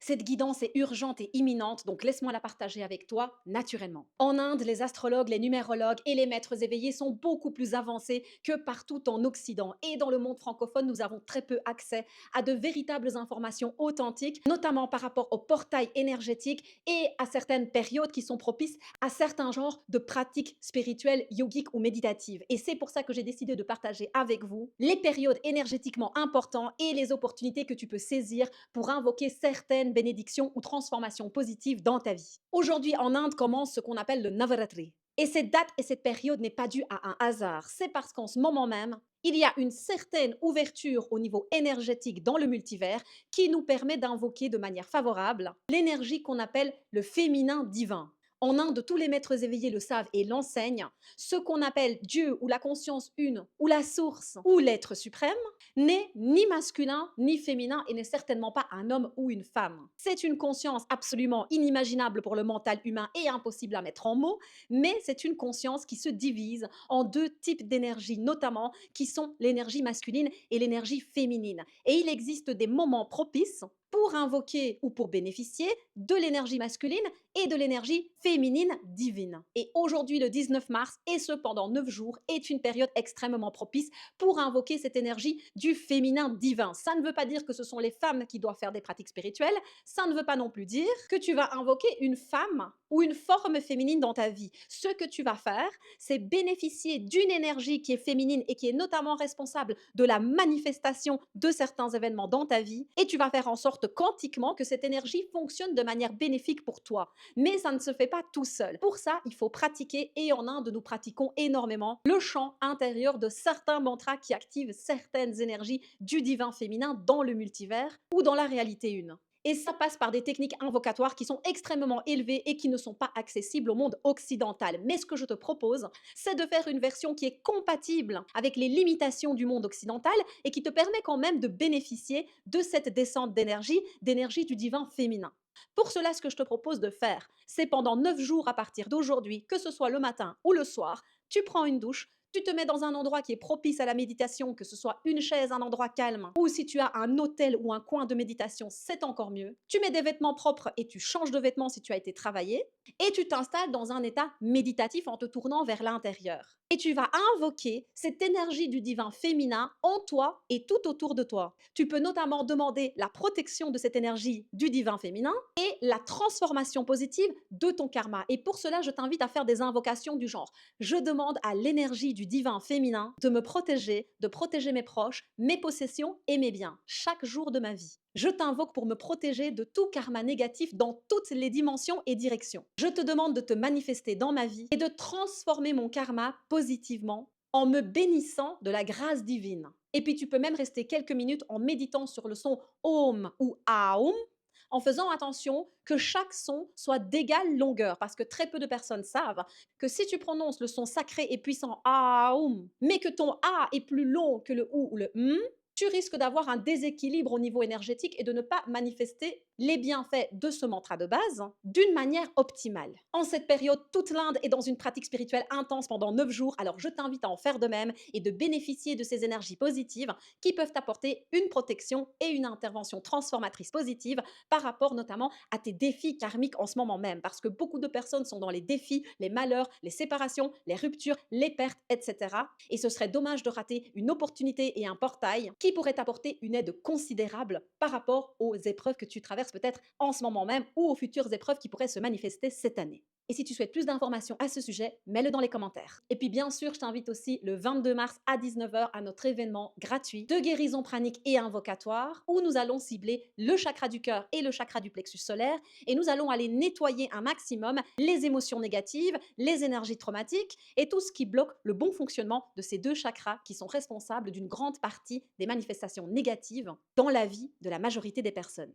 Cette guidance est urgente et imminente, donc laisse-moi la partager avec toi naturellement. En Inde, les astrologues, les numérologues et les maîtres éveillés sont beaucoup plus avancés que partout en Occident. Et dans le monde francophone, nous avons très peu accès à de véritables informations authentiques, notamment par rapport au portail énergétique et à certaines périodes qui sont propices à certains genres de pratiques spirituelles, yogiques ou méditatives. Et c'est pour ça que j'ai décidé de partager avec vous les périodes énergétiquement importantes et les opportunités que tu peux saisir pour invoquer certaines bénédictions ou transformations positives dans ta vie. Aujourd'hui, en Inde commence ce qu'on appelle le Navaratri. Et cette date et cette période n'est pas due à un hasard. C'est parce qu'en ce moment même, il y a une certaine ouverture au niveau énergétique dans le multivers qui nous permet d'invoquer de manière favorable l'énergie qu'on appelle le féminin divin. En Inde, tous les maîtres éveillés le savent et l'enseignent. Ce qu'on appelle Dieu ou la conscience une ou la source ou l'être suprême n'est ni masculin ni féminin et n'est certainement pas un homme ou une femme. C'est une conscience absolument inimaginable pour le mental humain et impossible à mettre en mots, mais c'est une conscience qui se divise en deux types d'énergie, notamment qui sont l'énergie masculine et l'énergie féminine. Et il existe des moments propices pour invoquer ou pour bénéficier de l'énergie masculine et de l'énergie féminine divine. Et aujourd'hui, le 19 mars, et ce pendant 9 jours, est une période extrêmement propice pour invoquer cette énergie du féminin divin. Ça ne veut pas dire que ce sont les femmes qui doivent faire des pratiques spirituelles, ça ne veut pas non plus dire que tu vas invoquer une femme ou une forme féminine dans ta vie. Ce que tu vas faire, c'est bénéficier d'une énergie qui est féminine et qui est notamment responsable de la manifestation de certains événements dans ta vie, et tu vas faire en sorte quantiquement que cette énergie fonctionne de manière bénéfique pour toi. Mais ça ne se fait pas tout seul. Pour ça, il faut pratiquer, et en Inde, nous pratiquons énormément le chant intérieur de certains mantras qui activent certaines énergies du divin féminin dans le multivers ou dans la réalité une. Et ça passe par des techniques invocatoires qui sont extrêmement élevées et qui ne sont pas accessibles au monde occidental. Mais ce que je te propose, c'est de faire une version qui est compatible avec les limitations du monde occidental et qui te permet quand même de bénéficier de cette descente d'énergie du divin féminin. Pour cela, ce que je te propose de faire, c'est pendant 9 jours à partir d'aujourd'hui, que ce soit le matin ou le soir, tu prends une douche, tu te mets dans un endroit qui est propice à la méditation, que ce soit une chaise, un endroit calme, ou si tu as un hôtel ou un coin de méditation, c'est encore mieux. Tu mets des vêtements propres et tu changes de vêtements si tu as été travaillé, et tu t'installes dans un état méditatif en te tournant vers l'intérieur. Et tu vas invoquer cette énergie du divin féminin en toi et tout autour de toi. Tu peux notamment demander la protection de cette énergie du divin féminin et la transformation positive de ton karma. Et pour cela, je t'invite à faire des invocations du genre: je demande à l'énergie du divin féminin de me protéger, de protéger mes proches, mes possessions et mes biens, chaque jour de ma vie. Je t'invoque pour me protéger de tout karma négatif dans toutes les dimensions et directions. Je te demande de te manifester dans ma vie et de transformer mon karma positivement en me bénissant de la grâce divine. Et puis tu peux même rester quelques minutes en méditant sur le son Om ou Aum, en faisant attention que chaque son soit d'égale longueur, parce que très peu de personnes savent que si tu prononces le son sacré et puissant Aum, mais que ton A est plus long que le OU ou le tu risques d'avoir un déséquilibre au niveau énergétique et de ne pas manifester les bienfaits de ce mantra de base d'une manière optimale. En cette période, toute l'Inde est dans une pratique spirituelle intense pendant 9 jours, alors je t'invite à en faire de même et de bénéficier de ces énergies positives qui peuvent t'apporter une protection et une intervention transformatrice positive par rapport notamment à tes défis karmiques en ce moment même, parce que beaucoup de personnes sont dans les défis, les malheurs, les séparations, les ruptures, les pertes, etc. Et ce serait dommage de rater une opportunité et un portail qui pourrait t'apporter une aide considérable par rapport aux épreuves que tu traverses peut-être en ce moment même ou aux futures épreuves qui pourraient se manifester cette année. Et si tu souhaites plus d'informations à ce sujet, mets-le dans les commentaires. Et puis bien sûr, je t'invite aussi le 22 mars à 19 h à notre événement gratuit de guérison pranique et invocatoire où nous allons cibler le chakra du cœur et le chakra du plexus solaire et nous allons aller nettoyer un maximum les émotions négatives, les énergies traumatiques et tout ce qui bloque le bon fonctionnement de ces deux chakras qui sont responsables d'une grande partie des manifestations négatives dans la vie de la majorité des personnes.